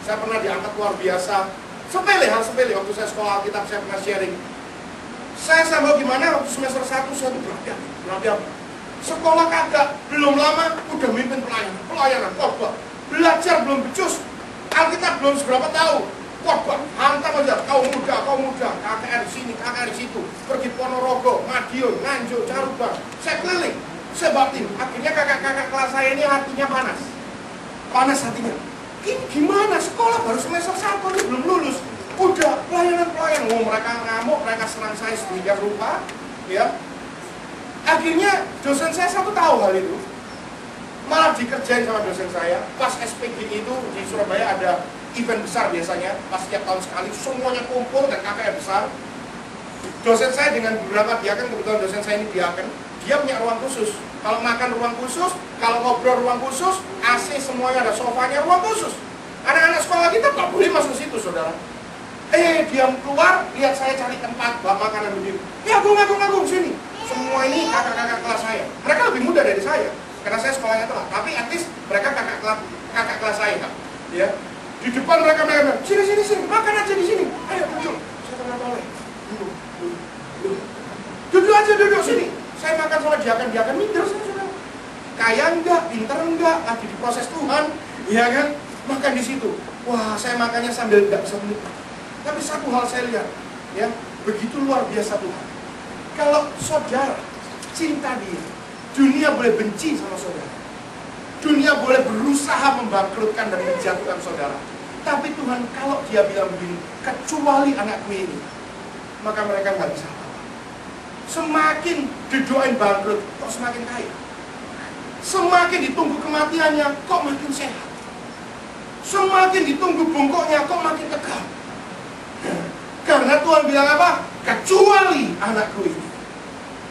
Saya pernah diangkat luar biasa. Sepele, hal sepele. Waktu saya sekolah Alkitab, saya pernah sharing. Saya sambal gimana waktu semester 1, saya tuh berhati-hati. Sekolah kagak, belum lama udah mimpin pelayanan, khotbah. Belajar belum becus, Alkitab belum seberapa tahu. Khotbah, hantam aja, kaum muda, KKR di sini, KKR di situ. Pergi Ponorogo, Madiun, Nganjuk, Caruban. Saya keliling, saya batin. Akhirnya kakak-kakak kelas saya ini hatinya panas. Panas hatinya. Ini gimana, sekolah baru semester 1, ini belum lulus. Udah pelayanan. Mereka ngamuk, mereka serang saya sedemikian rupa, ya. Akhirnya dosen saya satu tahu hal itu, malah dikerjain sama dosen saya. Pas SPG itu di Surabaya ada event besar biasanya, pas setiap tahun sekali semuanya kumpul dan KKR besar. Dosen saya dengan beberapa diaken, kebetulan dosen saya ini diaken, dia punya ruang khusus. Kalau makan ruang khusus, kalau ngobrol ruang khusus, AC semuanya ada, sofanya ruang khusus. Anak-anak sekolah kita nggak boleh masuk situ, saudara. Dia keluar, lihat saya cari tempat buat makanan begini. Ya, Agung, sini. Semua ini kakak-kakak kelas saya. Mereka lebih muda dari saya, karena saya sekolahnya telat. Tapi at least mereka kakak kelas saya, Kak. Ya. Di depan mereka bilang, sini, makan aja di sini. Ayo duduk. Saya pernah boleh. Duduk sini. Saya makan sama diakan minder saya sudah. Kaya enggak, pinter enggak, lagi diproses Tuhan, iya kan? Makan di situ. Wah, saya makannya sambil enggak bisa menikmati. Tapi satu hal saya lihat, ya, begitu luar biasa Tuhan. Kalau saudara cinta dia, dunia boleh benci sama saudara. Dunia boleh berusaha membangkrutkan dan menjatuhkan saudara. Tapi Tuhan, kalau dia bilang begini, kecuali anakku ini, maka mereka nggak bisa apa-apa. Semakin didoain bangkrut, kok semakin kaya. Semakin ditunggu kematiannya, kok makin sehat. Semakin ditunggu bungkuknya, kok makin tegak. Karena Tuhan bilang apa? Kecuali anakku ini.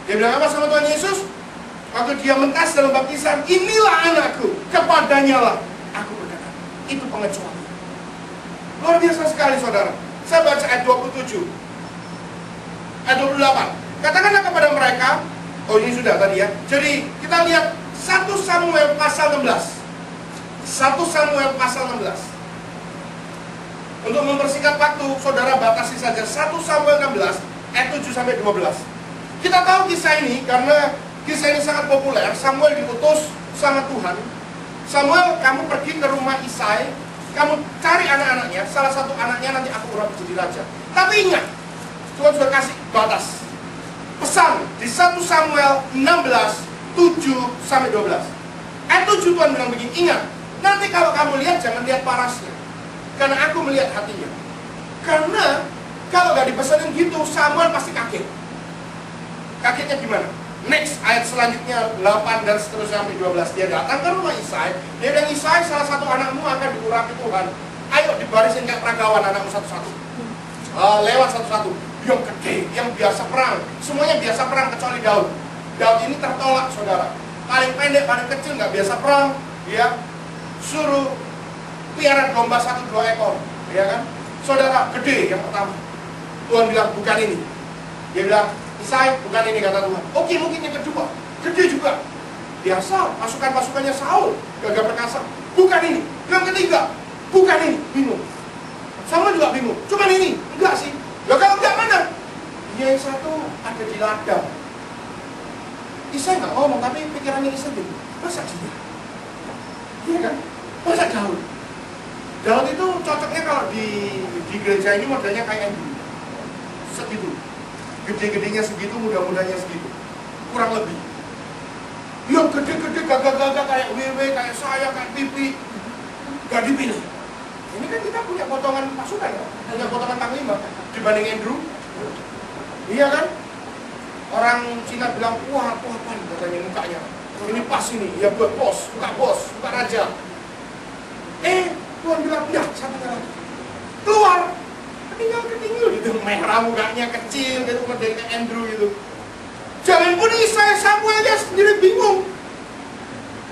Dia bilang apa sama Tuhan Yesus? Waktu dia mentas dalam baptisan, inilah anakku, kepadanya lah aku berkenan. Itu pengecualian. Luar biasa sekali, saudara. Saya baca ayat 27, ayat 28. Katakanlah kepada mereka, oh ini sudah tadi ya. Jadi kita lihat 1 Samuel pasal 16. 1 Samuel pasal 16. Untuk mempersingkat waktu, saudara batasi saja 1 Samuel 16 ayat 7 sampai 12. Kita tahu kisah ini karena kisah ini sangat populer. Samuel diutus sama Tuhan. Samuel, kamu pergi ke rumah Isai, kamu cari anak-anaknya, salah satu anaknya nanti aku urap jadi raja. Tapi ingat, Tuhan sudah kasih batas. Pesan di 1 Samuel 16 7 sampai 12. Ayat 7 Tuhan bilang begini, ingat, nanti kalau kamu lihat jangan lihat parasnya, karena aku melihat hatinya. Karena kalau gak dipesanin gitu, Samuel pasti kaget. Kagetnya gimana? Next, ayat selanjutnya 8 dan seterusnya sampai 12. Dia datang ke rumah Isai. Dia bilang, Isai, salah satu anakmu akan diurapi Tuhan. Ayo dibarisin kayak peragawan anakmu satu-satu. Lewat satu-satu. Yang gede, yang biasa perang. Semuanya biasa perang kecuali Daud. Daud ini tertolak, saudara. Paling pendek, paling kecil, nggak biasa perang. Dia suruh piara domba 1-2 ekor. Ya kan? Saudara, gede yang pertama. Tuhan bilang, bukan ini. Dia bilang, Isai, bukan ini kata Tuhan. Oke, mungkin yang kedua, gede juga. Biasa, pasukan-pasukannya Saul, gagah perkasa. Bukan ini. Yang ketiga, bukan ini. Bingung. Sama juga bingung. Cuman ini, enggak sih. Ya kalau enggak mana? Yang satu ada di ladang. Isai nggak ngomong, tapi pikirannya Isai gitu. Masa dia? Iya kan? Masa Daud? Daud itu cocoknya kalau di gereja ini modelnya kayak Andrew. Segitu. Gede-gedenya segitu, muda-mudanya segitu. Kurang lebih. Yang gede-gede, gagah-gagah kayak WW, kayak saya, kayak Pipi. Gak dipilih. Ini kan kita punya potongan pasukan ya? Punya potongan panglima dibanding Andrew. Iya kan? Orang Cina bilang, wah, apa nih katanya mukanya. Ini pas ini, ya buat bos, buka raja. Tuhan bilang, ya, satunya lagi. Keluar. Ketinggal gitu, merah mukanya kecil gitu, modelnya Andrew gitu. Jangan pun Isai, Samuel dia sendiri bingung.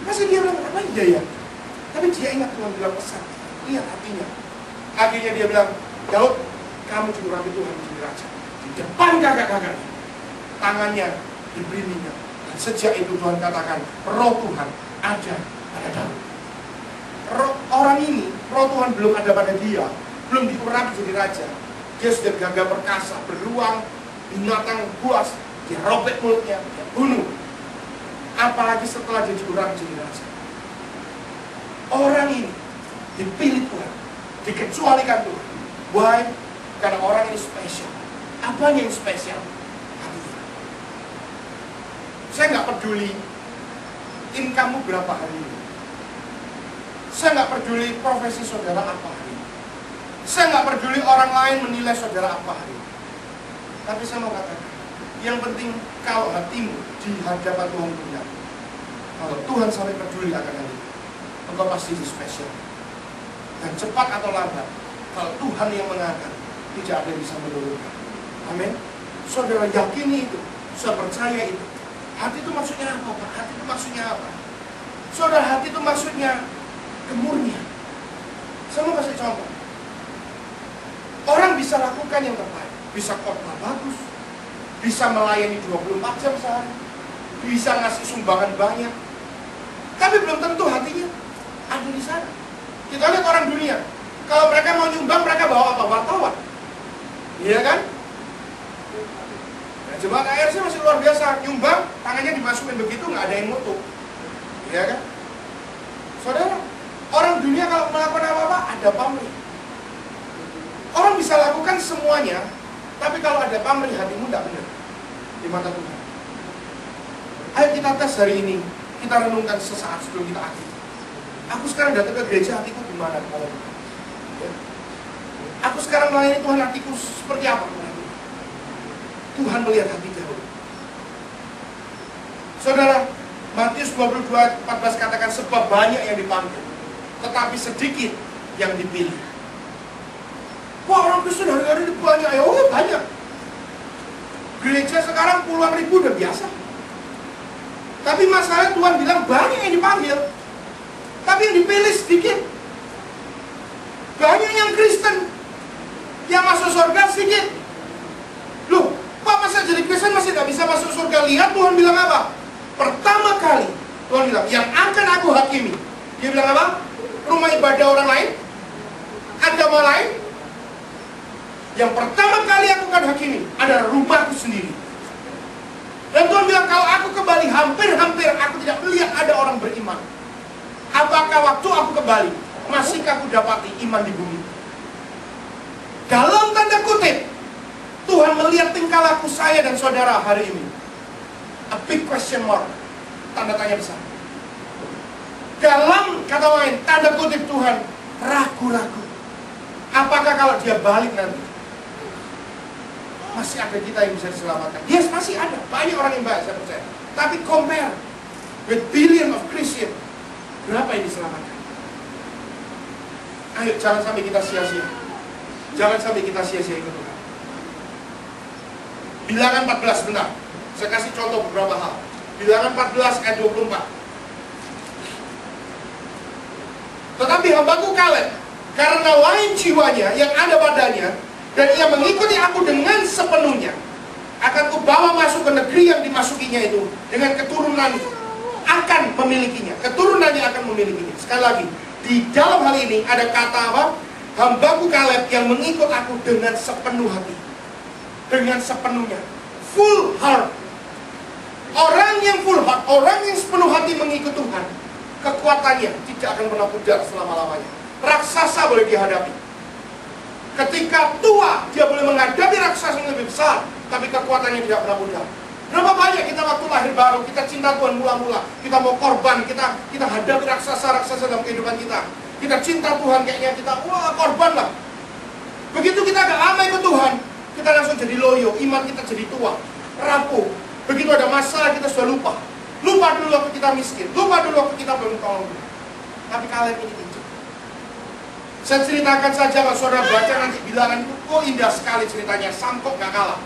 Masih dia bilang, apa iya ya? Tapi dia ingat Tuhan bilang pesan, lihat hatinya. Akhirnya dia bilang, Daud, kamu diurapi Tuhan menjadi raja. Di depan kakak-kakak, tangannya diberi minyak. Dan sejak itu Tuhan katakan, roh Tuhan ada pada Daud. Orang ini, roh Tuhan belum ada pada dia, belum diurapi jadi raja, dia sudah gagah perkasa, beruang, binatang buas, dia robek mulutnya, dia bunuh. Apalagi setelah dia diurapi jadi raja. Orang ini dipilih Tuhan, dikecualikan Tuhan. Why? Karena orang ini spesial. Apanya yang spesial? Hatinya. Saya nggak peduli income-mu berapa hari ini. Saya nggak peduli profesi saudara apa hari ini. Saya nggak peduli orang lain menilai saudara apa hari ini. Tapi saya mau katakan, yang penting kalau hatimu di hadapan Tuhan benar. Kalau Tuhan sampai peduli akan hal itu, engkau pasti spesial. Dan cepat atau lambat, kalau Tuhan yang mengangkat, tidak ada yang bisa menurunkan. Amin. Saudara yakini itu, saudara percaya itu. Hati itu maksudnya apa, Pak? Hati itu maksudnya apa? Saudara, hati itu maksudnya kemurnian. Saya mau kasih contoh. Orang bisa lakukan yang terbaik, bisa khotbah bagus, bisa melayani 24 jam sehari, bisa ngasih sumbangan banyak, tapi belum tentu hatinya ada di sana. Kita lihat orang dunia, kalau mereka mau nyumbang, mereka bawa apa? Wartawan. Iya kan? Nah, jemaat ARC masih luar biasa, nyumbang, tangannya dimasukin begitu, nggak ada yang ngutuk. Iya kan? Saudara, orang dunia kalau melakukan apa-apa, ada pamrih. Orang bisa lakukan semuanya, tapi kalau ada pamrih, hatimu tidak benar di mata Tuhan. Ayo kita tes hari ini, kita renungkan sesaat sebelum kita akhir. Aku sekarang datang ke gereja, hatiku gimana? Aku sekarang melayani Tuhan, hatiku seperti apa? Tuhan melihat hati jauh. Saudara, Matius 22:14 katakan, sebab banyak yang dipanggil, tetapi sedikit yang dipilih. Wah, orang Kristen hari-hari ini banyak, ya oh banyak. Gereja sekarang puluhan ribu udah biasa. Tapi masalahnya Tuhan bilang banyak yang dipanggil, tapi yang dipilih sedikit. Banyak yang Kristen, yang masuk surga sedikit. Loh, Pak masa jadi Kristen masih tidak bisa masuk surga? Lihat Tuhan bilang apa? Pertama kali Tuhan bilang, yang akan aku hakimi. Dia bilang apa? Rumah ibadah orang lain, agama lain. Yang pertama kali aku akan hakimi adalah rumahku sendiri. Dan Tuhan bilang, kalau aku kembali, hampir-hampir aku tidak melihat ada orang beriman. Apakah waktu aku kembali, masihkah aku dapati iman di bumi? Dalam tanda kutip, Tuhan melihat tingkah laku saya dan saudara hari ini. A big question mark, tanda tanya besar. Dalam kata lain, tanda kutip Tuhan ragu-ragu. Apakah kalau dia balik nanti, masih ada kita yang bisa diselamatkan? Yes, masih ada. Banyak orang yang baik, saya percaya. Tapi compare with billion of Christian, berapa yang diselamatkan? Ayo, jangan sampai kita sia-sia. Jangan sampai kita sia-sia ikut Tuhan. Bilangan 14, benar. Saya kasih contoh beberapa hal. Bilangan 14 ayat 24. Tetapi hambaku Kaleb, karena lain jiwanya yang ada padanya, dan ia mengikuti aku dengan sepenuhnya, akan kubawa masuk ke negeri yang dimasukinya itu, dengan keturunan akan memilikinya. Keturunannya akan memilikinya. Sekali lagi, di dalam hal ini ada kata apa? Hambaku Kaleb yang mengikut aku dengan sepenuh hati. Dengan sepenuhnya. Full heart. Orang yang full heart, orang yang sepenuh hati mengikut Tuhan, kekuatannya tidak akan pernah pudar selama-lamanya. Raksasa boleh dihadapi. Ketika tua, dia boleh menghadapi raksasa yang lebih besar, tapi kekuatannya tidak pernah pudar. Berapa banyak kita waktu lahir baru, kita cinta Tuhan mula-mula, kita mau korban, kita hadapi raksasa-raksasa dalam kehidupan kita. Kita cinta Tuhan, kayaknya kita, wah korban lah. Begitu kita agak lama ikut Tuhan, kita langsung jadi loyo, iman kita jadi tua, rapuh. Begitu ada masalah, kita sudah lupa. Lupa dulu waktu kita miskin, lupa dulu waktu kita belum tolong Tuhan. Tapi kalian ini injek. Saya ceritakan saja, kalau saudara baca nanti bilangan itu, oh indah sekali ceritanya, Samkok gak kalah.